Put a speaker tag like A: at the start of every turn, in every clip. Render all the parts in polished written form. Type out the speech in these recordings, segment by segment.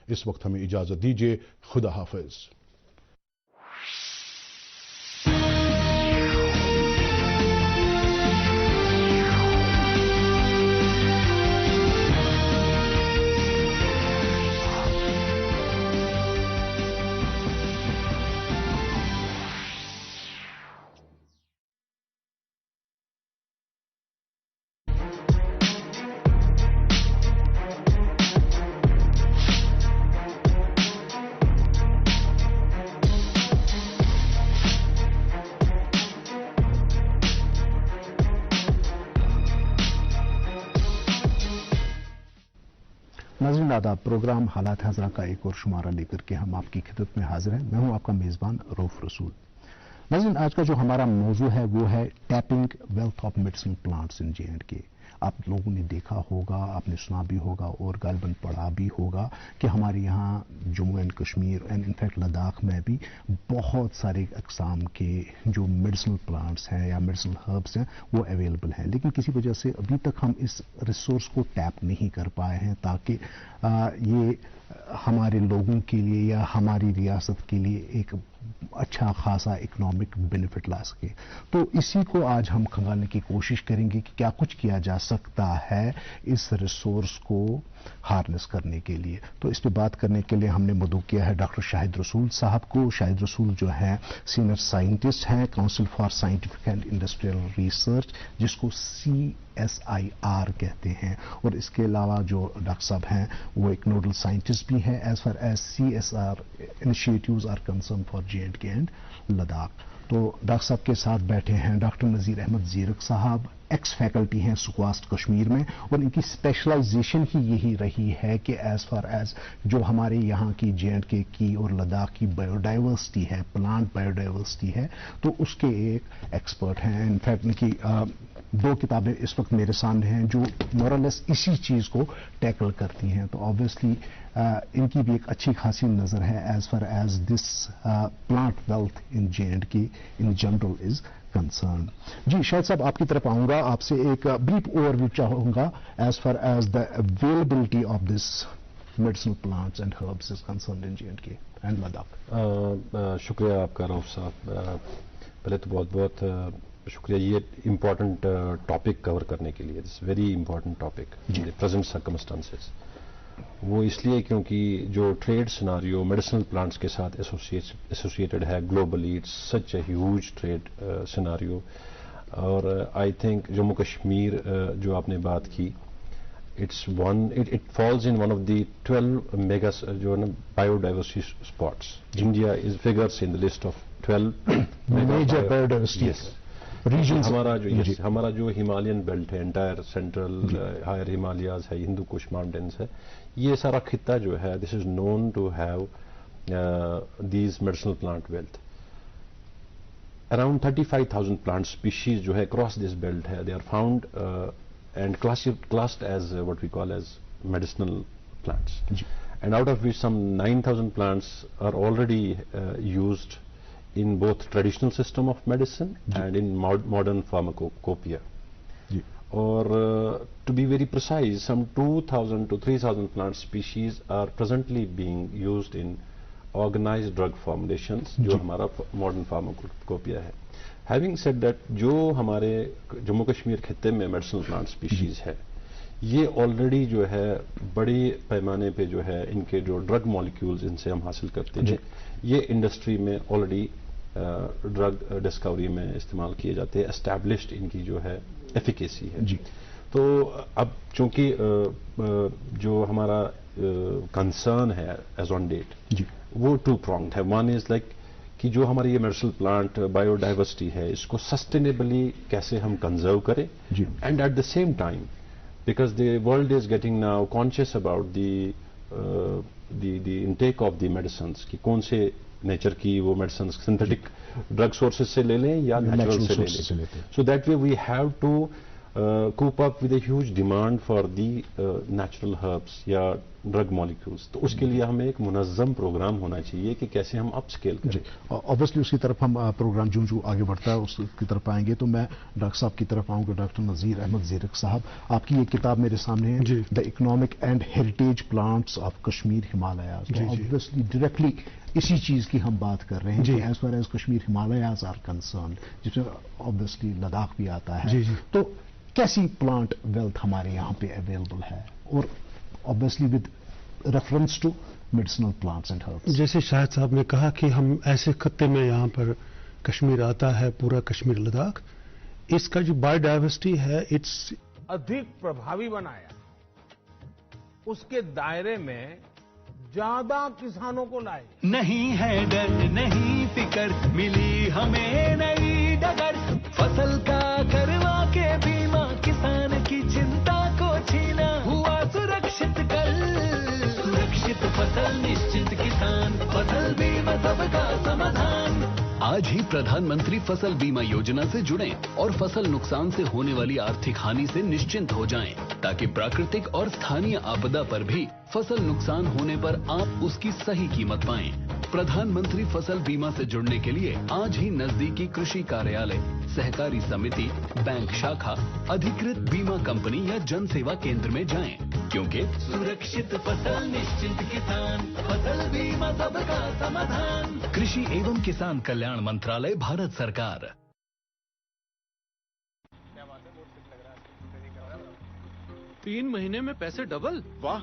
A: اس وقت ہمیں اجازت دیجیے. خدا حافظ.
B: ناظرین آداب، پروگرام حالات حاضرہ کا ایک اور شمارہ لے کر کے ہم آپ کی خدمت میں حاضر ہیں. میں ہوں آپ کا میزبان رؤف رسول. ناظرین، آج کا جو ہمارا موضوع ہے وہ ہے tapping wealth of medicinal plants in JNK. آپ لوگوں نے دیکھا ہوگا، آپ نے سنا بھی ہوگا اور غالباً پڑھا بھی ہوگا کہ ہمارے یہاں Jammu and Kashmir and in fact Ladakh میں بھی بہت سارے اقسام کے جو میڈیسنل پلانٹس ہیں یا میڈیسنل ہربس ہیں وہ اویلیبل ہیں، لیکن کسی وجہ سے ابھی تک ہم اس ریسورس کو ٹیپ نہیں کر پائے ہیں تاکہ یہ ہمارے لوگوں کے لیے یا ہماری ریاست کے لیے ایک اچھا خاصا اکنامک بینیفٹ لا سکے. تو اسی کو آج ہم کھنگالنے کی کوشش کریں گے کہ کیا کچھ کیا جا سکتا ہے اس ریسورس کو ہارنس کرنے کے لیے. تو اس پہ بات کرنے کے لیے ہم نے مدعو کیا ہے ڈاکٹر شاہد رسول صاحب کو. شاہد رسول جو ہیں سینئر سائنٹسٹ ہیں council for scientific and industrial research, جس کو CSIR کہتے ہیں، اور اس کے علاوہ جو ڈاکٹر صاحب ہیں وہ ایک نوڈل سائنٹسٹ بھی ہیں as far as CSR initiatives are concern for JNK and Ladakh. تو ڈاکٹر صاحب کے ساتھ بیٹھے ہیں ڈاکٹر نذیر احمد زیرک صاحب، ایکس فیکلٹی ہیں سکواسٹ کشمیر میں، اور ان کی اسپیشلائزیشن ہی یہی رہی ہے کہ ایز فار ایز جو ہمارے یہاں کی JNK کی اور لداخ کی بایو ڈائیورسٹی ہے، پلانٹ بایو ڈائیورسٹی ہے، تو اس کے ایک ایکسپرٹ ہیں. انفیکٹ ان کی 2 کتابیں اس وقت میرے سامنے ہیں جو مورلیس اسی چیز کو ٹیکل کرتی ہیں. تو آبویسلی ان کی بھی ایک اچھی خاصی نظر ہے as far as this plant wealth in JNK in general is concern. جی شاہد صاحب، آپ کی طرف آؤں گا، آپ سے ایک بریف اوور ویو چاہوں گا as far as the availability of this medicinal plants and herbs is concerned in JNK and Ladakh.
C: شکریہ آپ کا رؤف صاحب. پہلے تو بہت بہت شکریہ یہ امپورٹنٹ ٹاپک کور کرنے کے لیے. This very important topic in the present circumstances. وہ اس لیے کیونکہ جو ٹریڈ سیناریو میڈیسنل پلانٹس کے ساتھ ایسوسیٹڈ ہے globally, it's such a huge trade scenario. اور آئی تھنک جموں کشمیر جو آپ نے بات کی، it falls in one of the 12 mega جو ہے نا biodiversity spots. India is figures in the list of 12
B: major biodiversity regions.
C: ہمارا جو ہمالین بیلٹ ہے، انٹائر سینٹرل ہائر ہمالیاز ہے، ہندو کش ماؤنٹینس ہے، یہ سارا خطہ جو ہے this is known to have these medicinal plant wealth. Around 35,000 plant species جو ہے اکراس دس بیلٹ ہے، they are found and classed as what we call as medicinal plants. And out of which some 9,000 plants are already used in both traditional system of medicine and in modern pharmacopoeia. Or to be very precise, some 2,000 to 3,000 plant species are presently being used in organized drug formulations, جو ہمارا modern pharmacopoeia ہے. Having said that, جو ہمارے جموں کشمیر خطے میں medicinal plant species ہے، یہ already جو ہے بڑے پیمانے پہ جو ہے ان کے جو ڈرگ مالیکولز ان سے ہم حاصل کرتے ہیں، یہ انڈسٹری میں آلریڈی ڈرگ ڈسکوری میں استعمال کیے جاتے ہیں. اسٹیبلشڈ ان کی جو ہے ایفیکیسی ہے. تو اب چونکہ جو ہمارا کنسرن ہے ایز آن ڈیٹ وہ 2 pronged ہے. ون از لائک کہ جو ہماری یہ میڈیسنل پلانٹ بایو ڈائیورسٹی ہے اس کو سسٹینیبلی کیسے ہم کنزرو کریں، and at the same time because the world is getting now conscious about the intake of the medicines کہ کون سے نیچر کی وہ میڈیسنس سنتھیٹک ڈرگ سورسز سے لے لیں یا نیچرل سے لے لیں. So that way we have to cope up with a huge demand for the natural herbs یا ड्रग मॉलिक्यूल्स, तो उसके लिए हमें एक मुनज़्ज़म प्रोग्राम होना चाहिए कि कैसे हम अप स्केल करें।
A: ऑब्वियसली उसकी तरफ हम प्रोग्राम जो आगे बढ़ता है उसकी तरफ आएंगे। तो मैं डॉक्टर साहब की तरफ आऊंगा, डॉक्टर नज़ीर अहमद ज़ीरक साहब, आपकी ये किताब मेरे सामने है, the economic and heritage plants of Kashmir Himalayas. तो ऑब्वियसली डायरेक्टली इसी चीज की हम बात कर रहे हैं, as far as Kashmir Himalayas are concern, जिसमें ऑब्वियसली लद्दाख भी आता है। तो कैसी प्लांट वेल्थ हमारे यहाँ पे अवेलेबल है, और obviously with reference to medicinal plants and herbs.
D: जैसे शाहिद साहब ने कहा कि हम ऐसे खत्ते में यहाँ पर कश्मीर आता है, पूरा कश्मीर लद्दाख, इसका जो बायोडाइवर्सिटी है इट्स
E: अधिक प्रभावी बनाया, उसके दायरे में ज्यादा किसानों को लाए।
F: नहीं है डर नहीं फिकर, मिली हमें नई डगर, फसल का करवा के बीमा, किसान की चिंता को छीना, हुआ सुरक्षित कर, सुरक्षित फसल निश्चित किसान, फसल बीमा सबका समाधान। आज ही प्रधानमंत्री फसल बीमा योजना से जुड़ें और फसल नुकसान से होने वाली आर्थिक हानि से निश्चिंत हो जाएं, ताकि प्राकृतिक और स्थानीय आपदा पर भी फसल नुकसान होने पर आप उसकी सही कीमत पाएं। प्रधानमंत्री फसल बीमा से जुड़ने के लिए आज ही नजदीकी कृषि कार्यालय, सहकारी समिति, बैंक शाखा, अधिकृत बीमा कंपनी या जन सेवा केंद्र में जाएं, क्योंकि सुरक्षित फसल निश्चिंत किसान, फसल बीमा सबका समाधान। कृषि एवं किसान कल्याण मंत्रालय, भारत सरकार।
G: तीन महीने में पैसे डबल?
H: वाह,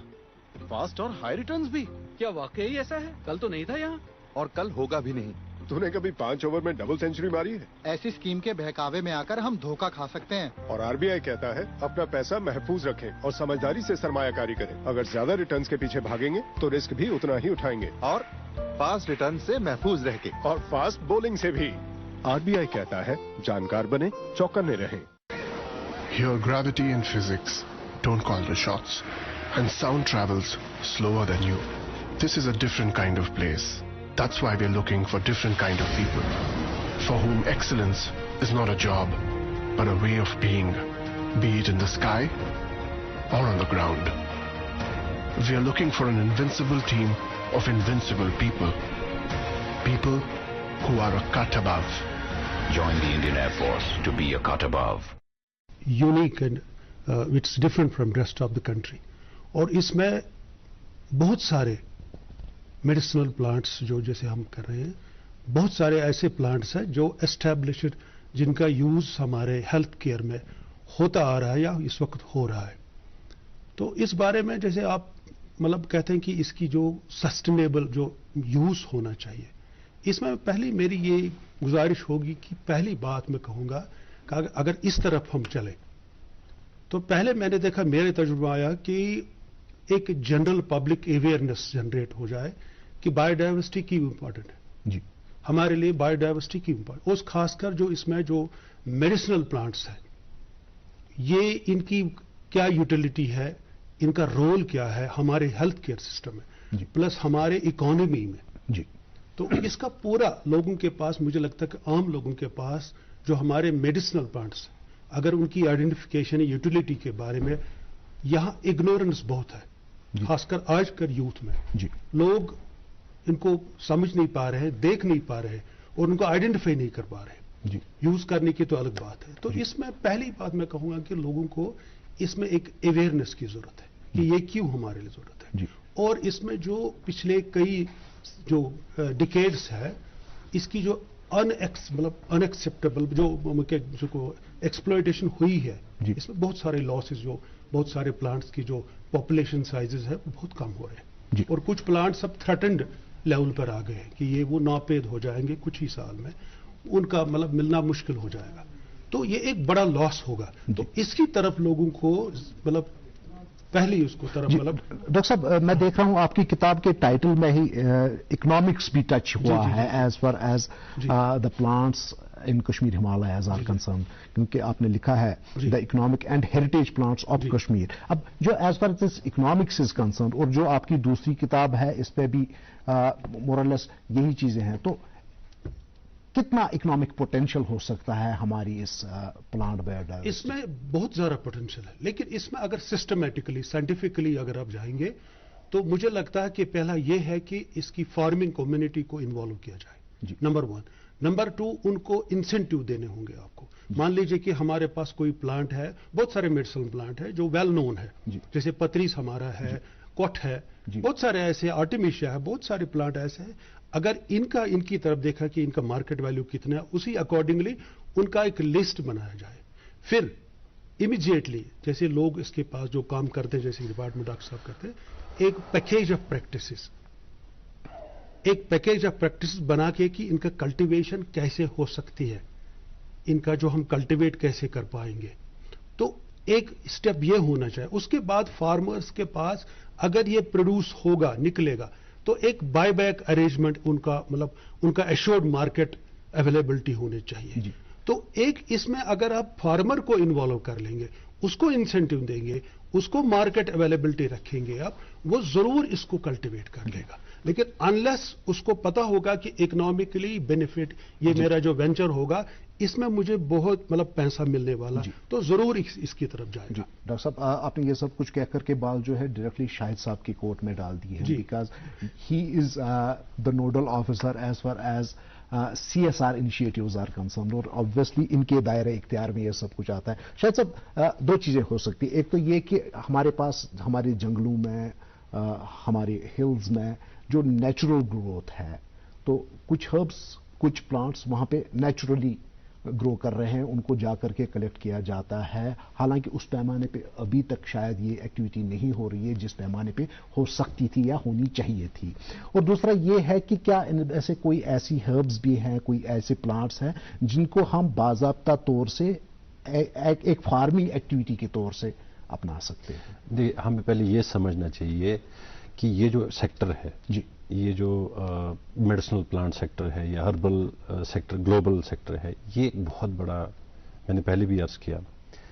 H: फास्ट और हाई रिटर्न्स भी।
G: क्या वाकई ऐसा है? कल तो नहीं था यहाँ।
H: और कल होगा भी नहीं। तूने कभी 5 ओवर में डबल सेंचुरी मारी है?
I: ऐसी स्कीम के बहकावे में आकर हम धोखा खा सकते हैं।
H: और आरबीआई कहता है अपना पैसा महफूज रखें और समझदारी से सरमायाकारी करें। अगर ज्यादा रिटर्न्स के पीछे भागेंगे तो रिस्क भी उतना ही उठाएंगे, और फास्ट रिटर्न से महफूज रह के, और फास्ट बॉलिंग से भी। आरबीआई कहता है जानकार बने, चौकन्ने रहें।
J: Here gravity and physics don't call the shots, and sound travels slower than you. This is a different kind of place. That's why we're looking for different kind of people, for whom excellence is not a job, but a way of being, be it in the sky or on the ground. We are looking for an invincible team of invincible people, people who are a cut above.
K: Join the Indian Air Force to be a cut above.
D: Unique and it's different from rest of the country. और इसमें बहुत सारे medicinal plants जो जैसे हम कर रहे हैं, बहुत सारे ऐसे प्लांट्स हैं जो एस्टैब्लिश्ड, जिनका यूज हमारे हेल्थ केयर में होता आ रहा है या इस वक्त हो रहा है। तो इस बारे में जैसे आप मतलब कहते हैं कि इसकी जो सस्टेनेबल जो यूज होना चाहिए, इसमें पहली मेरी ये गुजारिश होगी कि पहली बात मैं कहूँगा कि अगर इस तरफ हम चले, तो पहले मैंने देखा, मेरे तजुर्बा आया कि एक जनरल पब्लिक अवेयरनेस जनरेट हो जाए कि बायोडाइवर्सिटी क्यों इंपॉर्टेंट है जी, हमारे लिए बायोडाइवर्सिटी क्यों इंपॉर्टेंट, उस खासकर जो इसमें जो मेडिसिनल प्लांट्स है, ये इनकी क्या यूटिलिटी है, इनका रोल क्या है हमारे हेल्थ केयर सिस्टम में, प्लस हमारे इकोनॉमी में जी। तो इसका पूरा लोगों के पास, मुझे लगता है कि आम लोगों के पास जो हमारे मेडिसिनल प्लांट्स, अगर उनकी आइडेंटिफिकेशन यूटिलिटी के बारे में, यहां इग्नोरेंस बहुत है, खासकर आजकल यूथ में जी। लोग इनको समझ नहीं पा रहे, देख नहीं पा रहे और उनको आइडेंटिफाई नहीं कर पा रहे जी। यूज करने की तो अलग बात है। तो इसमें पहली बात मैं कहूंगा कि लोगों को इसमें एक अवेयरनेस की जरूरत है कि ये क्यों हमारे लिए जरूरत है जी। और इसमें जो पिछले कई जो डिकेड्स है, इसकी जो अनएक्सेप्टेबल जो एक्सप्लॉयटेशन हुई है, इसमें बहुत सारे लॉसेस, जो बहुत सारे प्लांट्स की जो पॉपुलेशन साइजेस है वो बहुत कम हो रहे हैं, और कुछ प्लांट्स अब थ्रेटेंड लेवल पर आ गए हैं कि ये वो नापेद हो जाएंगे कुछ ही साल में, उनका मतलब मिलना मुश्किल हो जाएगा। तो ये एक बड़ा लॉस होगा। तो इसकी तरफ लोगों को मतलब पहले उसको तरफ मतलब।
B: डॉक्टर साहब, मैं देख रहा हूं आपकी किताब के टाइटल में ही इकोनॉमिक्स भी टच हुआ है, as far as the plants in Kashmir Himalayas are concern, क्योंकि आपने लिखा है the economic and heritage plants of Kashmir. अब जो as far this economics is concern, और जो आपकी दूसरी किताब है इस पे भी मोरलेस यही चीजें हैं, तो कितना इकोनॉमिक पोटेंशियल हो सकता है हमारी इस प्लांट बायोडाइवर्सिटी?
D: इसमें बहुत ज्यादा पोटेंशियल है, लेकिन इसमें अगर सिस्टमेटिकली साइंटिफिकली अगर आप जाएंगे تو مجھے لگتا ہے کہ پہلا یہ ہے کہ اس کی فارمنگ کمیونٹی کو انوالو کیا جائے، نمبر 1۔ نمبر 2، ان کو انسینٹیو دینے ہوں گے آپ کو۔ مان لیجئے کہ ہمارے پاس کوئی پلانٹ ہے، بہت سارے میڈیسنل پلانٹ ہے جو ویل نون ہے، جیسے پتریس ہمارا ہے، کوٹ ہے، بہت سارے ایسے، آرٹیمیشیا ہے، بہت سارے پلانٹ ایسے ہیں۔ اگر ان کی طرف دیکھا کہ ان کا مارکیٹ ویلیو کتنا ہے، اسی اکارڈنگلی ان کا ایک لسٹ بنایا جائے، پھر امیڈیٹلی جیسے لوگ اس کے پاس جو کام کرتے ہیں، جیسے ڈپارٹمنٹ ڈاکٹر صاحب کرتے ہیں، ایک پیکیج آف پریکٹسز بنا کے کہ ان کا کلٹیویشن کیسے ہو سکتی ہے، ان کا جو ہم کلٹیویٹ کیسے کر پائیں گے، تو ایک سٹیپ یہ ہونا چاہیے۔ اس کے بعد فارمرز کے پاس اگر یہ پروڈیوس ہوگا، نکلے گا، تو ایک بائی بیک ارینجمنٹ ان کا، مطلب ان کا ایشورڈ مارکیٹ اویلیبلٹی ہونی چاہیے۔ تو ایک اس میں اگر آپ فارمر کو انوالو کر لیں گے، اس کو انسینٹیو دیں گے، اس کو مارکیٹ اویلیبلٹی رکھیں گے آپ، وہ ضرور اس کو کلٹیویٹ کر لے گا۔ لیکن انلیس اس کو پتا ہوگا کہ اکنامکلی بینیفٹ یہ میرا جو وینچر ہوگا اس میں مجھے بہت مطلب پیسہ ملنے والا، تو ضرور اس کی طرف جائے گا۔
B: ڈاکٹر صاحب آپ نے یہ سب کچھ کہہ کر کے بال جو ہے ڈائریکٹلی شاہد صاحب کی کورٹ میں ڈال دی ہے، because he is the nodal officer as far as CSR initiatives are concerned, اور آبویسلی ان کے دائرہ اختیار میں یہ سب کچھ آتا ہے۔ شاید صاحب دو چیزیں ہو سکتی، ایک تو یہ کہ ہمارے پاس ہمارے جنگلوں میں، ہمارے ہلز میں جو نیچرل گروتھ ہے، تو کچھ ہربس، کچھ پلانٹس وہاں پہ نیچرلی گرو کر رہے ہیں، ان کو جا کر کے کلیکٹ کیا جاتا ہے، حالانکہ اس پیمانے پہ ابھی تک شاید یہ ایکٹیویٹی نہیں ہو رہی ہے جس پیمانے پہ ہو سکتی تھی یا ہونی چاہیے تھی۔ اور دوسرا یہ ہے کہ کیا ایسے کوئی ایسی ہربس بھی ہیں، کوئی ایسے پلانٹس ہیں جن کو ہم باضابطہ طور سے ایک فارمنگ ایکٹیویٹی کے طور سے اپنا سکتے ہیں؟
C: ہمیں پہلے یہ سمجھنا چاہیے کہ یہ جو سیکٹر ہے، یہ جو میڈیسنل پلانٹ سیکٹر ہے یا ہربل سیکٹر، گلوبل سیکٹر ہے، یہ بہت بڑا، میں نے پہلے بھی عرض کیا،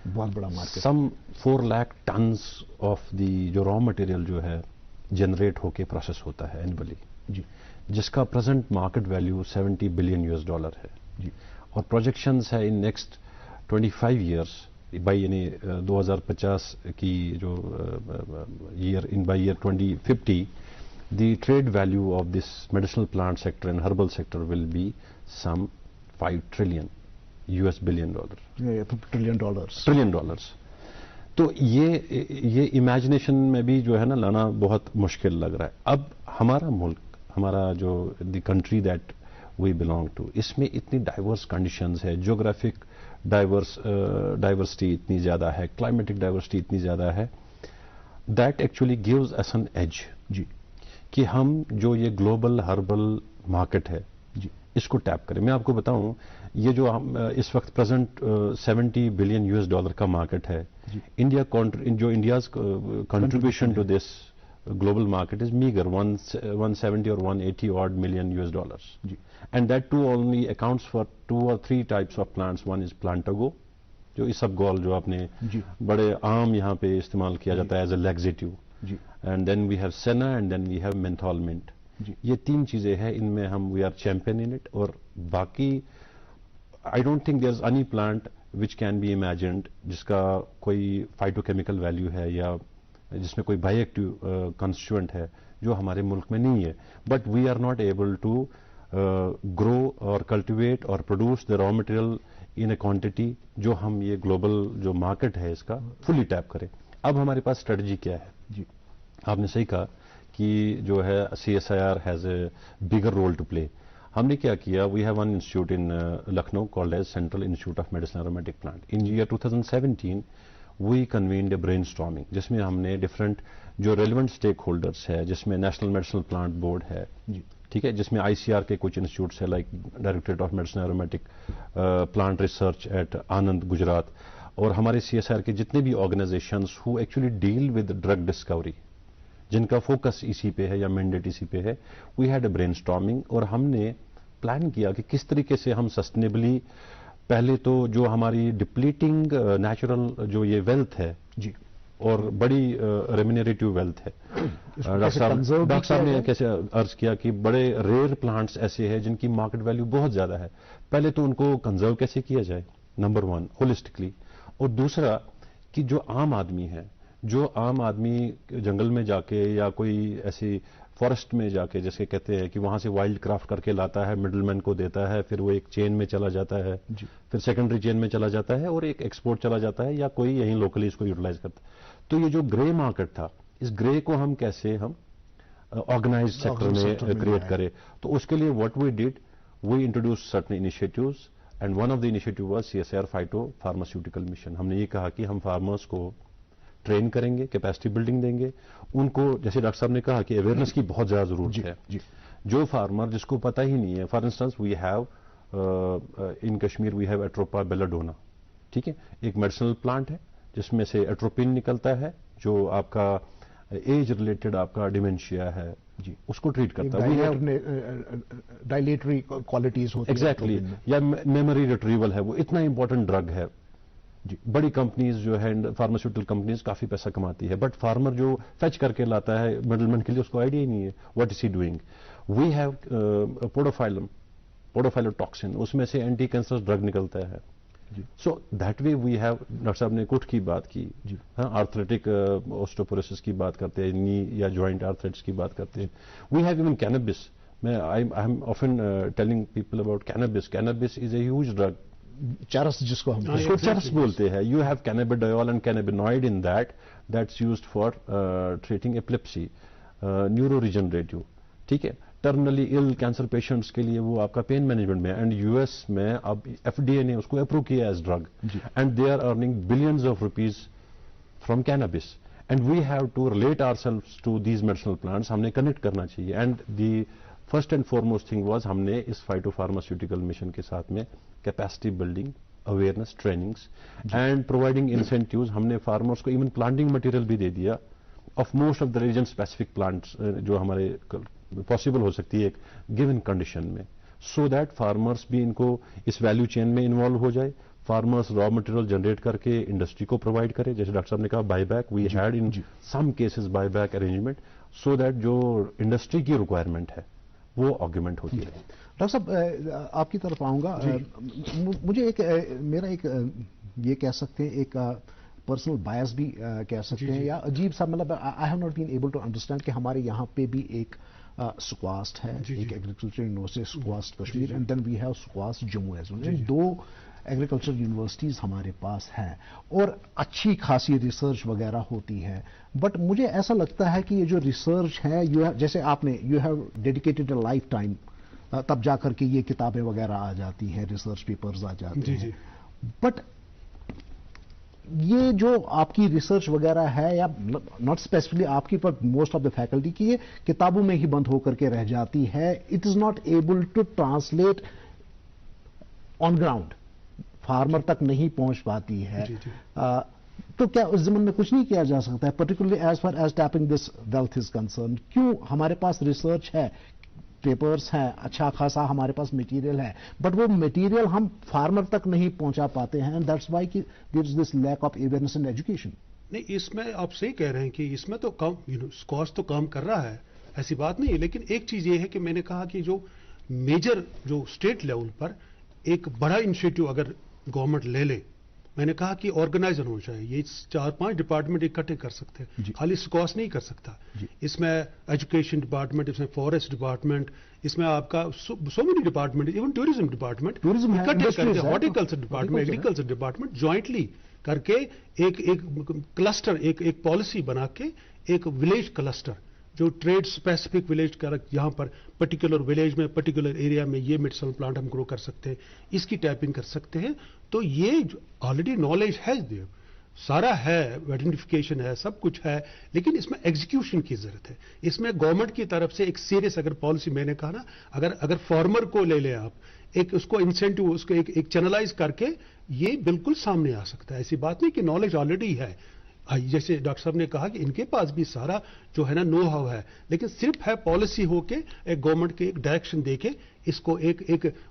B: بہت بڑا market,
C: some 4 lakh tons of the جو را مٹیریل جو ہے جنریٹ ہو کے پروسیس ہوتا ہے اینولی، جس کا پریزنٹ مارکیٹ ویلیو $70 بلین ہے، اور پروجیکشنز ہے ان نیکسٹ 25 ایئرس، بائی یعنی 2050 کی جو year, in by year 2050 the trade value of this medicinal plant sector and herbal sector will be some $5 trillion billion. Trillion dollars. تو یہ imagination میں بھی جو ہے نا لانا بہت مشکل لگ رہا ہے۔ اب ہمارا ملک، ہمارا جو the country that we belong to, اس میں اتنی ڈائیورس کنڈیشنز ہے، جیوگرافک ڈائیورسٹی اتنی زیادہ ہے، کلائمیٹک ڈائیورسٹی اتنی زیادہ ہے، that actually gives us an edge کہ ہم جو یہ گلوبل ہربل مارکیٹ ہے اس کو ٹیپ کریں۔ میں آپ کو بتاؤں، یہ جو اس وقت پریزنٹ $70 بلین کا مارکیٹ ہے، جو India's contribution to this global market is meager, 170 or 180 odd million $. And that too only accounts for 2 or 3 types of plants. One is plantago, جو اسبگول جو آپ نے بڑے عام یہاں پہ استعمال کیا جاتا ہے as a laxative, and then we have senna, and then we have menthol mint. یہ 3 چیزیں ہیں، ان میں ہم we are champion in it, اور باقی I don't think there is any plant which can be imagined جس کا کوئی فائٹو کیمیکل ویلیو ہے یا جس میں کوئی بائی ایکٹیو کنسٹیٹوئنٹ ہے جو ہمارے ملک میں نہیں ہے، but we are not able to grow اور کلٹیویٹ اور produce the raw material in a quantity جو ہم یہ گلوبل جو مارکیٹ ہے اس کا فلی ٹیپ کریں۔ اب ہمارے پاس اسٹریٹجی کیا ہے؟ آپ نے صحیح کہا کہ جو ہے CSIR has a bigger role to play. ہم نے کیا کیا، we have one institute in Lucknow called as central institute of medicine aromatic plant. In year 2017 we convened a brainstorming, جس میں ہم نے ڈفرنٹ جو ریلیونٹ اسٹیک ہولڈرس ہے، جس میں نیشنل میڈیسنل پلانٹ بورڈ ہے، ٹھیک ہے، جس میں ICR کے کچھ انسٹیٹیوٹس ہے، like directorate of medicine aromatic plant research at Anand Gujarat, اور ہمارے CSIR کے جتنے بھی آرگنائزیشنز ہو actually deal with drug discovery, جن کا فوکس اسی پہ ہے یا مینڈیٹ اسی پہ ہے، we had a brainstorming, اور ہم نے پلان کیا کہ کس طریقے سے ہم سسٹینیبلی پہلے تو جو ہماری ڈپلیٹنگ نیچرل جو یہ ویلتھ ہے اور بڑی ریمینریٹو ویلتھ ہے، ڈاکٹر صاحب نے کیسے عرض کیا کہ بڑے ریئر پلانٹس ایسے ہیں جن کی مارکیٹ ویلیو بہت زیادہ ہے، پہلے تو ان کو کنزرو کیسے کیا جائے، نمبر 1 ہولسٹکلی، اور دوسرا کہ جو عام آدمی ہے جو عام آدمی جنگل میں جا کے یا کوئی ایسی فارسٹ میں جا کے جیسے کہتے ہیں کہ وہاں سے وائلڈ کرافٹ کر کے لاتا ہے, مڈل مین کو دیتا ہے, پھر وہ ایک چین میں چلا جاتا ہے, پھر سیکنڈری چین میں چلا جاتا ہے اور ایک ایکسپورٹ چلا جاتا ہے, یا کوئی یہیں لوکلی اس کو یوٹیلائز کرتا ہے. تو یہ جو گرے مارکیٹ تھا, اس گرے کو ہم کیسے ہم آرگنائزڈ سیکٹر میں کریٹ کرے. تو اس کے لیے what we did, we introduce certain initiatives and one of the initiative was CSIR phyto pharmaceutical mission. ہم نے یہ کہا کہ ہم فارمرز کو ٹرین کریں گے, کیپیسٹی بلڈنگ دیں گے ان کو. جیسے ڈاکٹر صاحب نے کہا کہ اویئرنیس کی بہت زیادہ ضرورت ہے. جو فارمر جس کو پتہ ہی نہیں ہے, for instance we have in Kashmir we have Atropa belladonna, ٹھیک ہے, ایک میڈیسنل پلانٹ ہے جس میں سے ایٹروپین نکلتا ہے جو آپ کا ایج ریلیٹڈ آپ کا ڈیمینشیا ہے, جی اس کو ٹریٹ کرتا ہے.
A: ڈائلیٹری کوالٹیز ہوتی ہیں
C: ایگزیکٹلی, یا میموری ریٹریول ہے, وہ اتنا امپورٹنٹ ڈرگ ہے. جی بڑی کمپنیز جو ہے فارماسیوٹیکل کمپنیز کافی پیسہ کماتی ہے, بٹ فارمر جو فیچ کر کے لاتا ہے مڈل مین کے لیے اس کو آئیڈیا ہی نہیں ہے what is he doing. We have podophyllotoxin, اس میں سے اینٹی کینسر ڈرگ نکلتا ہے. So that way we have, doctor صاحب نے کٹ کی بات کی, ہاں آرتھریٹک اوسٹوپوروسس کی بات کرتے ہیں, نی یا جوائنٹ آرتھرائٹس کی بات کرتے ہیں. We have even cannabis. میں I am often telling people about cannabis. Cannabis is a huge drug,
A: چرس جس کو ہم
C: چرس بولتے ہیں. You have cannabidiol and cannabinoid and that's used for treating epilepsy, neuro regenerative, ٹھیک ہے, ٹرمنلی ال کینسر پیشنٹس کے لیے وہ آپ کا پین مینجمنٹ میں. اینڈ US میں اب FDA نے اس کو اپروو کیا as drug, and they are earning billions of rupees from cannabis. And we have to relate ourselves to these medicinal plants. ہم نے کنیکٹ کرنا چاہیے. And the first and foremost thing was, ہم نے اس phyto pharmaceutical mission کے ساتھ میں capacity building, awareness trainings and providing incentives. ہم نے فارمرس کو ایون پلانٹنگ مٹیریل بھی دے دیا of most of the region specific plants جو ہمارے پاسبل ہو سکتی ہے ایک گیون کنڈیشن میں, سو دیٹ فارمرس بھی ان کو اس ویلیو چین میں انوالو ہو جائے. فارمرس را مٹیریل جنریٹ کر کے انڈسٹری کو پرووائڈ کرے. جیسے ڈاکٹر صاحب نے کہا buy back, we had in some cases buy back arrangement, so that جو انڈسٹری کی ریکوائرمنٹ ہے وہ آرگیومنٹ ہوتی ہے.
A: ڈاکٹر صاحب آپ کی طرف آؤں گا. مجھے ایک میرا ایک یہ کہہ سکتے ہیں ایک پرسنل بایس بھی کہہ سکتے ہیں, یا عجیب سا, مطلب I have not been able to understand کہ ہمارے یہاں پہ بھی ایک سکواسٹ ہے, ایک agriculture university SKUAST Kashmir, and then we have SKUAST Jammu as well. دو ایگریکلچر یونیورسٹیز ہمارے پاس ہیں اور اچھی خاصی ریسرچ وغیرہ ہوتی ہے. بٹ مجھے ایسا لگتا ہے کہ یہ جو ریسرچ ہے, جیسے آپ نے you have dedicated a life time, تب جا کر کے یہ کتابیں وغیرہ آ جاتی ہیں, ریسرچ پیپرز آ جاتے ہیں. بٹ یہ جو آپ کی ریسرچ وغیرہ ہے, یا ناٹ اسپیسیفکلی آپ کی, پر موسٹ آف دا فیکلٹی کی, یہ کتابوں میں ہی بند ہو کر کے رہ جاتی ہے. It is not able to translate on ground, farmer تک نہیں پہنچ پاتی ہے. تو کیا اس زمن میں کچھ نہیں کیا جا سکتا ہے, particularly as far as tapping this wealth is concern? کیوں ہمارے پاس ریسرچ ہے, پیپرز ہیں, اچھا خاصا ہمارے پاس مٹیریل ہے, بٹ وہ مٹیریل ہم فارمر تک نہیں پہنچا پاتے ہیں, and that's why there is this lack of awareness and education.
D: نہیں, اس میں آپ صحیح کہہ رہے ہیں کہ اس میں تو کام, اسکواش تو کام کر رہا ہے, ایسی بات نہیں ہے. لیکن ایک چیز یہ ہے کہ میں نے کہا کہ جو میجر جو اسٹیٹ لیول پر ایک بڑا انیشیٹو اگر گورنمنٹ لے لے, میں نے کہا کہ آرگنائزر ہونا چاہیے. یہ 4-5 ڈپارٹمنٹ اکٹھے کر سکتے ہیں, خالی سکواش نہیں کر سکتا. اس میں ایجوکیشن ڈپارٹمنٹ, اس میں فارسٹ ڈپارٹمنٹ, اس میں آپ کا so many department, even tourism department اکٹھے کر کے, horticulture department, agriculture department jointly کر کے ایک کلسٹر, ایک پالیسی بنا کے ایک ولیج کلسٹر, جو ٹریڈ اسپیسیفک ولیج کا, یہاں پر پرٹیکولر ولیج میں پرٹیکولر ایریا میں یہ میڈیسنل پلانٹ ہم گرو کر سکتے ہیں, اس کی ٹیپنگ کر سکتے ہیں. تو یہ آلریڈی نالج ہے, سارا ہے, آئیڈینٹیفیکیشن ہے, سب کچھ ہے, لیکن اس میں ایگزیکیوشن کی ضرورت ہے. اس میں گورنمنٹ کی طرف سے ایک سیریس اگر پالیسی, میں نے کہا نا, اگر فارمر کو لے لیں آپ, ایک اس کو انسینٹیو, اس کو ایک چینلائز کر کے, یہ بالکل سامنے آ سکتا ہے. ایسی بات نہیں کہ نالج آلریڈی ہے. جیسے ڈاکٹر صاحب نے کہا کہ ان کے پاس بھی سارا جو ہے نا نو ہاؤ ہے, لیکن صرف ہے پالیسی ہو کے ایک گورنمنٹ کے ایک ڈائریکشن دے کے اس کو ایک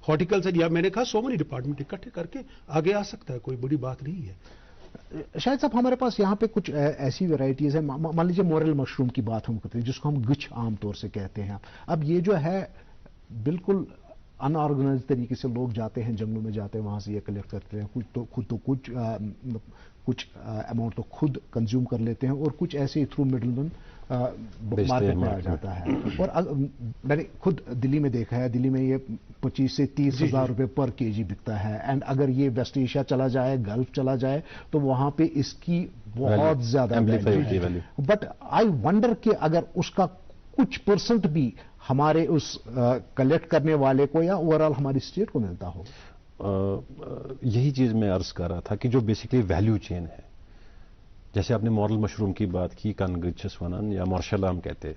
D: ہارٹیکلچر, یا میں نے کہا 100 مینی ڈپارٹمنٹ اکٹھے کر کے آگے آ سکتا ہے, کوئی بڑی بات نہیں ہے.
A: شاید صاحب ہمارے پاس یہاں پہ کچھ ایسی ویرائٹیز ہیں, مان لیجیے مورل مشروم کی بات ہم کرتے ہیں, جس کو ہم گچھ عام طور سے کہتے ہیں. اب یہ جو ہے بالکل
B: अनऑर्गेनाइज तरीके से लोग जाते हैं, जंगलों में जाते हैं, वहां से ये कलेक्ट करते हैं, कुछ अमाउंट तो खुद कंज्यूम कर लेते हैं और कुछ ऐसे थ्रू मिडलमैन मार्केट में आ जाता है। और मैंने खुद दिल्ली में देखा है, दिल्ली में ये 25 से 30 हज़ार रुपए पर केजी बिकता है। एंड अगर ये वेस्ट एशिया चला जाए, गल्फ चला जाए, तो वहां पे इसकी बहुत ज्यादा वैल्यू है। बट आई वंडर कि अगर उसका कुछ परसेंट भी हमारे उस कलेक्ट करने वाले को या ओवरऑल हमारी स्टेट को मिलता हो।
C: यही चीज मैं अर्ज कर रहा था कि जो बेसिकली वैल्यू चेन है, जैसे आपने मॉरल मशरूम की बात की, कानगरिचस वनन या मार्शल आर्म कहते हैं,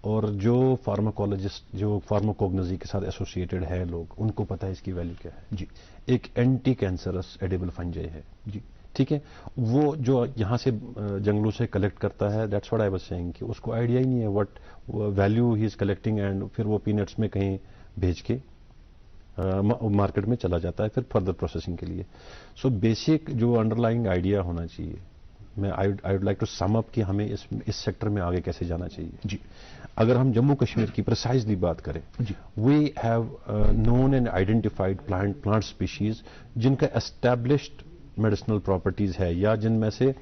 C: और जो फार्माकोलॉजिस्ट जो फार्माकोग्नोजी के साथ एसोसिएटेड है लोग, उनको पता है इसकी वैल्यू क्या है।
B: जी, एक
C: एंटी कैंसरस एडिबल फंजाई है। जी, ठीक है। वो जो यहां से जंगलों से कलेक्ट करता है, that's what I was saying, कि उसको आइडिया ही नहीं है what value he is collecting, and फिर वो पीनट्स में कहीं भेज के मार्केट में चला जाता है फिर फर्दर प्रोसेसिंग के लिए। सो बेसिक जो अंडरलाइंग आइडिया होना चाहिए, मैं I would like to sum up कि हमें इस सेक्टर में आगे कैसे जाना चाहिए।
B: जी,
C: अगर हम जम्मू कश्मीर की प्रिसाइजली बात करें, we have known and identified plant species जिनका एस्टैब्लिश्ड मेडिसिनल प्रॉपर्टीज है, या जिनमें से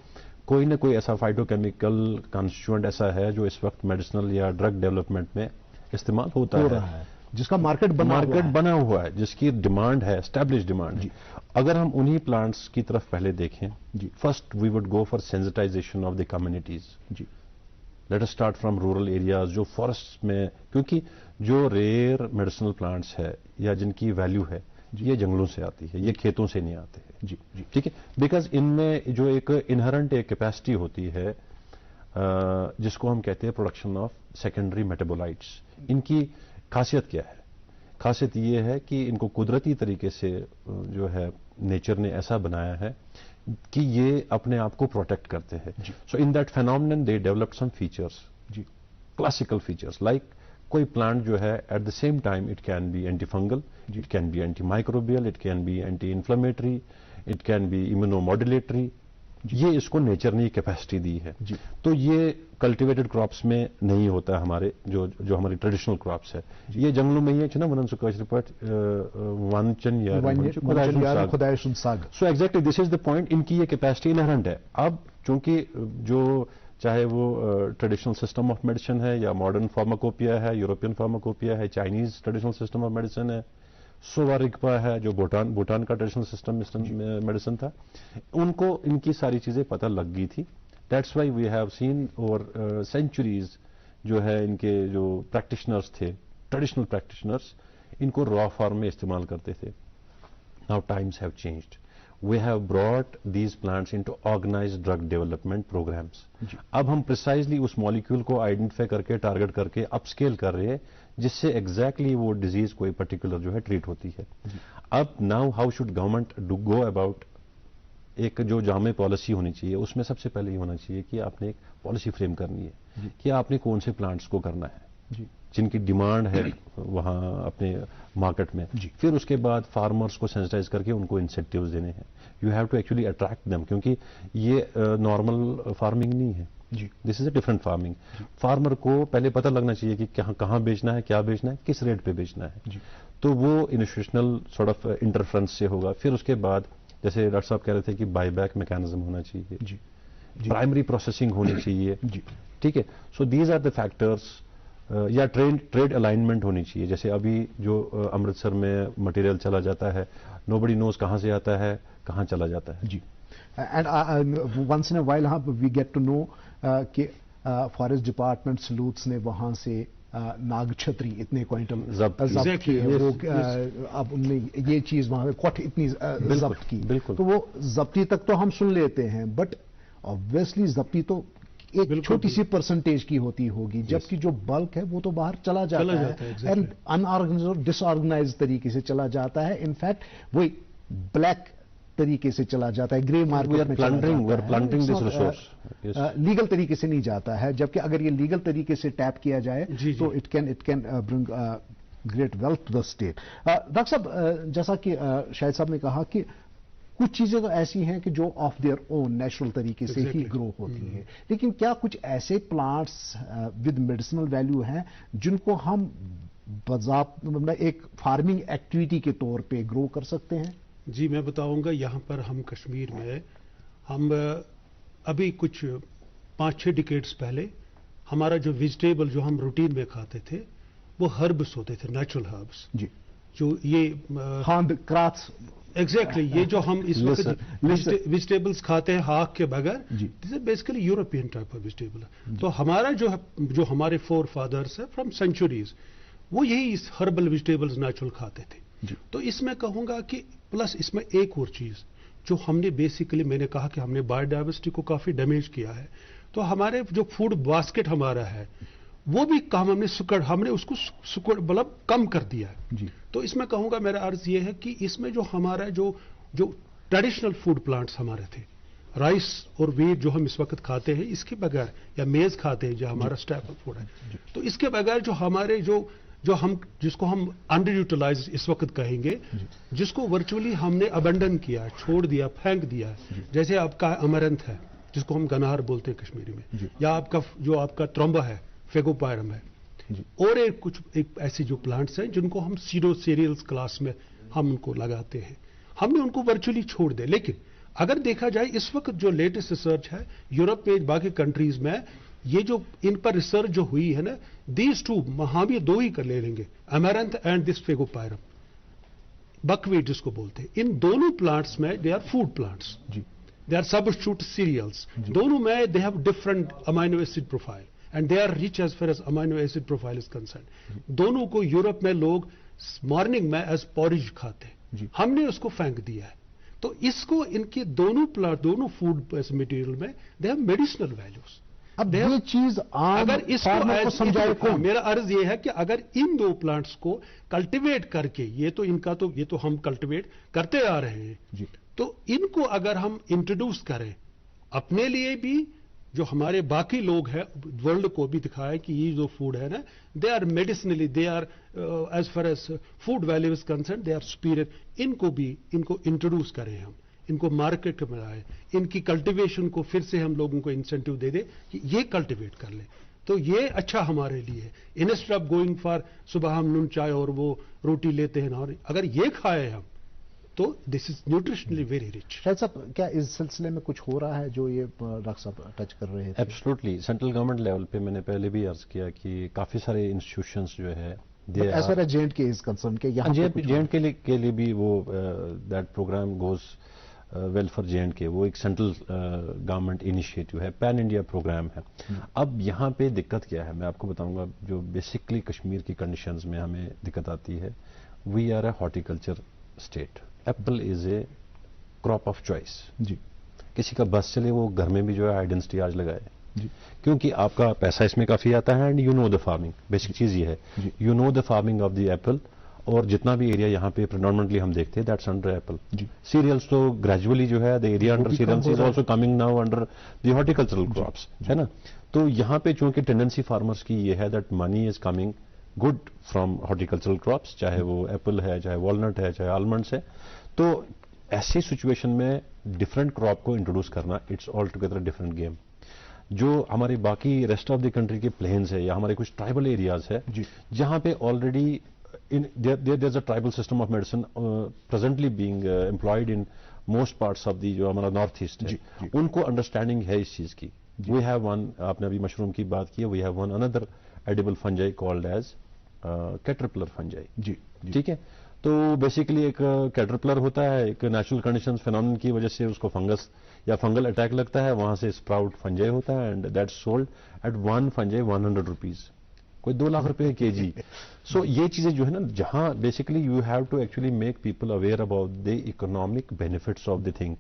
C: कोई ना कोई ऐसा फाइटोकेमिकल कॉन्स्टिट्यूएंट ऐसा है जो इस वक्त मेडिसिनल या ड्रग डेवलपमेंट में इस्तेमाल होता है,
B: जिसका मार्केट
C: बना हुआ है, जिसकी डिमांड है, एस्टैब्लिश डिमांड है। अगर हम उन्हीं प्लांट्स की तरफ पहले देखें, first we would go for sensitization of the communities. Let us start from rural areas, जो फॉरेस्ट में, क्योंकि जो रेयर मेडिसिनल प्लांट्स है या जिनकी वैल्यू है, ये जंगलों से आती है, ये खेतों से नहीं आते हैं। जी, ठीक है। बिकॉज इनमें जो एक इनहेरेंट एक कैपेसिटी होती है, जिसको हम कहते हैं प्रोडक्शन ऑफ सेकेंडरी मेटाबोलाइट्स। इनकी खासियत क्या है? खासियत ये है कि इनको कुदरती तरीके से जो है नेचर ने ऐसा बनाया है कि ये अपने आप को प्रोटेक्ट करते हैं। So in that phenomenon they developed some features, classical features, like कोई प्लांट जो है at the same time it can be anti fungal, it can be anti microbial, it can be anti inflammatory, it can be immunomodulatory. ये इसको nature ने capacity दी है। तो ये cultivated crops में नहीं होता है, हमारे जो हमारी ट्रेडिशनल क्रॉप्स है, ये जंगलों में ही है। वनन वानचन या
B: खुदाई साग।
C: So exactly this is the point, इनकी ये कैपेसिटी इनहेरेंट है। अब चूंकि जो चाहे वो ट्रेडिशनल सिस्टम ऑफ मेडिसिन है या मॉडर्न फार्माकोपिया है, यूरोपियन फार्माकोपिया है, Chinese traditional system of medicine है, सोवारिगपा है जो भूटान का ट्रेडिशनल सिस्टम मेडिसिन था, उनको इनकी सारी चीजें पता लग गई थी। That's why we have seen over centuries जो है इनके जो प्रैक्टिशनर्स थे, ट्रेडिशनल प्रैक्टिशनर्स, इनको रॉ फॉर्म में इस्तेमाल करते थे। Now times have changed, we have brought these plants into organised drug development programmes. अब हम प्रिसाइजली उस मॉलिक्यूल को आइडेंटिफाई करके, टारगेट करके अपस्केल कर रहे हैं, जिससे एग्जैक्टली वो डिजीज कोई पर्टिकुलर जो है ट्रीट होती है। अब now how should government do go about, एक जो जामे पॉलिसी होनी चाहिए, उसमें सबसे पहले ये होना चाहिए कि आपने एक पॉलिसी फ्रेम करनी है कि आपने कौन से प्लांट्स को करना है जिनकी डिमांड है वहां अपने मार्केट में। फिर उसके बाद फार्मर्स को सेंसिटाइज करके उनको इंसेंटिव्स देने हैं। You have to actually attract them, क्योंकि ये नॉर्मल फार्मिंग नहीं है, this is a different farming. Farmer को पहले पता लगना चाहिए कि कहाँ बेचना है, क्या बेचना है, किस रेट पे बेचना है। तो वो इंस्टीट्यूशनल सॉर्ट ऑफ इंटरफ्रेंस से होगा। फिर उसके बाद जैसे डॉक्टर साहब कह रहे थे कि बाईबैक मैकेनिज्म होना चाहिए, प्राइमरी प्रोसेसिंग होनी चाहिए। ठीक है। So these are the factors, या ट्रेड अलाइनमेंट होनी चाहिए। जैसे अभी जो अमृतसर में मटेरियल चला जाता है, नोबडी नोज कहाँ से आता है, कहाँ चला जाता है।
B: जी, and once in a while we get to know कि फॉरेस्ट डिपार्टमेंट सलूट्स ने वहां से नाग छतरी इतने क्विंटल जब्त किए। अब उनने ये चीज वहां कोठ इतनी जब्त की, तो वो जब्ती तक तो हम सुन लेते हैं, बट ऑब्वियसली जब्ती तो एक छोटी सी परसेंटेज की होती होगी, जबकि जो बल्क है वो तो बाहर चला जाता है एंड अनऑर्गेनाइज्ड और डिसऑर्गेनाइज्ड तरीके से चला जाता है। इनफैक्ट वही ब्लैक तरीके से चला जाता है, ग्रे मार्केट में लीगल तरीके से नहीं जाता है। जबकि अगर ये लीगल तरीके से टैप किया जाए तो it can bring great wealth to the state. Doctor साहब, जैसा कि शाहिद साहब ने कहा कि कुछ चीजें तो ऐसी हैं कि जो ऑफ देयर ओन नेचुरल तरीके से ही ग्रो होती हैं, लेकिन क्या कुछ ऐसे प्लांट्स विद मेडिसिनल वैल्यू हैं जिनको हम
A: मतलब एक फार्मिंग एक्टिविटी के तौर पे ग्रो कर सकते हैं?
D: जी मैं बताऊंगा, यहाँ पर हम कश्मीर में हम अभी कुछ 5-6 डिकेड्स पहले हमारा जो वेजिटेबल जो हम रूटीन में खाते थे वो हर्ब्स होते थे, नेचुरल हर्ब्स जी, जो ये
A: क्राफ्ट्स
D: एग्जैक्टली ये जो हम इस वक्त वेजिटेबल्स खाते हैं हाक के बगैर, this is basically European type of vegetable. तो हमारा जो हमारे फोर फादर्स है फ्रॉम सेंचुरीज वो यही इस हर्बल वेजिटेबल्स नेचुरल खाते थे। तो इसमें कहूंगा कि प्लस इसमें एक और चीज जो हमने बेसिकली, मैंने कहा कि हमने बायोडाइवर्सिटी को काफी डैमेज किया है, तो हमारे जो फूड बास्केट हमारा है वो भी काम हमने उसको मतलब कम कर दिया है जी। तो इसमें कहूंगा मेरा अर्ज ये है कि इसमें जो हमारा जो ट्रेडिशनल फूड प्लांट्स हमारे थे, राइस और वीट जो हम इस वक्त खाते हैं, इसके बगैर, या मेज खाते हैं जो हमारा स्टेपल फूड है, तो इसके बगैर जो हमारे जिसको हम अंडर यूटिलाइज इस वक्त कहेंगे, जिसको वर्चुअली हमने अबंडन किया, छोड़ दिया, फेंक दिया, जैसे आपका अमरंथ है जिसको हम गनार बोलते हैं कश्मीरी में, या आपका त्रोम्बा है, फेगोपायरम है, और एक ऐसी जो प्लांट्स हैं जिनको हम सीडो सीरियल्स क्लास में हम उनको लगाते हैं, हमने उनको वर्चुअली छोड़ दे। लेकिन अगर देखा जाए इस वक्त जो लेटेस्ट रिसर्च है यूरोप में, बाकी कंट्रीज में, ये जो इन पर रिसर्च जो हुई है ना, दीज टू, हम ये दो ही कर ले लेंगे, amaranth and this fagopyrum, buckwheat जिसको बोलते हैं, इन दोनों प्लांट्स में दे आर फूड प्लांट्स जी, दे आर सबस्टिट्यूट सीरियल्स, दोनों में they have different amino acid profile and they are rich as far as amino acid profile is concern. दोनों को यूरोप में लोग मॉर्निंग में एज पॉरिज खाते हैं, हमने उसको फेंक दिया है। तो इसको इनके दोनों फूड मटेरियल में दे हैव मेडिसिनल वैल्यूज।
A: अब ये चीज
D: अगर इसको समझाए को, मेरा अर्ज ये है कि अगर इन दो प्लांट्स को कल्टीवेट करके, ये तो हम कल्टीवेट करते आ रहे हैं जी, तो इनको अगर हम इंट्रोड्यूस करें अपने लिए भी, जो हमारे बाकी लोग हैं वर्ल्ड को भी दिखाए कि ये जो फूड है ना, they are medicinally, they are as far as food value is concern, they are superior, इनको इंट्रोड्यूस करें हम, इनको मार्केट में लाए, इनकी कल्टीवेशन को फिर से हम लोगों को इंसेंटिव दे दे कि ये कल्टीवेट कर ले, तो ये अच्छा हमारे लिए है। इंस्टेड ऑफ गोइंग फॉर सुबह हम नून चाय और वो रोटी लेते हैं ना, और अगर ये खाए हम तो this is nutritionally very rich.
A: शायद साहब क्या इस सिलसिले में कुछ हो रहा है जो ये डॉक्टर साहब टच कर रहे थे?
C: एब्सोल्युटली, सेंट्रल गवर्नमेंट लेवल पे मैंने पहले भी अर्ज किया कि काफी सारे इंस्टीट्यूशंस जो है
A: एज फार एज जेएंड के इज कंसर्न के, यहाँ
C: जेएंड के लिए भी वो that program goes well for J and K, वो एक सेंट्रल गवर्नमेंट इनिशिएटिव है, पैन इंडिया प्रोग्राम है। अब यहाँ पे दिक्कत क्या है मैं आपको बताऊंगा। जो बेसिकली कश्मीर की कंडीशंस में हमें दिक्कत आती है, we are a horticulture state, apple is a crop of choice जी। किसी का बस चले वो घर में भी जो है आइडेंटिटी आज लगाए जी, क्योंकि आपका पैसा इसमें काफी आता है and you know the farming. Basic चीज ये है, you know the farming of the Apple, और जितना भी एरिया यहाँ पे प्रेडोमिनेंटली हम देखते हैं दैट्स अंडर एप्पल। सीरियल्स तो ग्रेजुअली जो है the area under cereals is also coming now under the horticultural crops, है ना। तो यहाँ पे चूंकि टेंडेंसी फार्मर्स की ये है that money is coming good from horticultural crops, चाहे वो एप्पल है, चाहे वॉलनट है, चाहे आलमंड्स है। तो ऐसी सिचुएशन में डिफरेंट क्रॉप को इंट्रोड्यूस करना, it's all together different game. जो हमारे बाकी रेस्ट ऑफ द कंट्री के प्लेन्स है या हमारे कुछ ट्राइबल एरियाज है जहां पे already there's a tribal system of medicine presently being employed in most parts of the जो हमारा नॉर्थ ईस्ट है, उनको अंडरस्टैंडिंग है इस चीज की। We have one, आपने अभी मशरूम की बात की है, we have one another edible fungi called as caterpillar fungi जी, ठीक है। तो बेसिकली एक कैटरपिलर होता है, एक नेचुरल कंडीशन फिनोमेनन की वजह से उसको फंगस या फंगल अटैक लगता है, वहां से स्प्राउट फंजाई होता है and that's sold at one fungi 100 rupees, कोई 2 लाख रुपए केजी। सो ये चीजें जो है ना, जहां basically you have to actually make people aware about the economic benefits of the thing.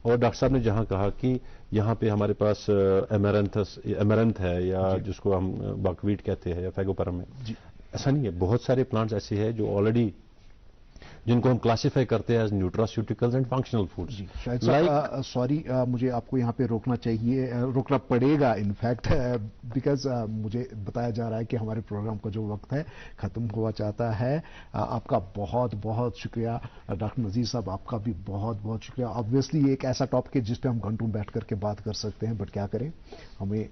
C: और डॉक्टर साहब ने जहां कहा कि यहाँ पे हमारे पास एमेरंथ है या जिसको हम बकवीट कहते हैं या फैगोपरम है, ऐसा नहीं है। बहुत सारे प्लांट्स ऐसे हैं जो ऑलरेडी जिनको हम क्लासिफाई करते हैं as nutraceuticals and functional foods.
A: Sorry, मुझे आपको यहाँ पे रोकना पड़ेगा इनफैक्ट, बिकॉज मुझे बताया जा रहा है कि हमारे प्रोग्राम का जो वक्त है खत्म हुआ चाहता है। आपका बहुत बहुत शुक्रिया डॉक्टर नजीर साहब, आपका भी बहुत बहुत शुक्रिया। ऑब्वियसली ये एक ऐसा टॉपिक है जिस पे हम घंटों बैठ करके बात कर सकते हैं, बट क्या करें, हमें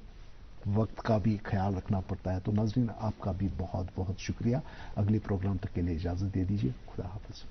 B: وقت کا بھی خیال رکھنا پڑتا ہے. تو ناظرین آپ کا بھی بہت بہت شکریہ. اگلے پروگرام تک کے لیے اجازت دے دیجیے. خدا حافظ.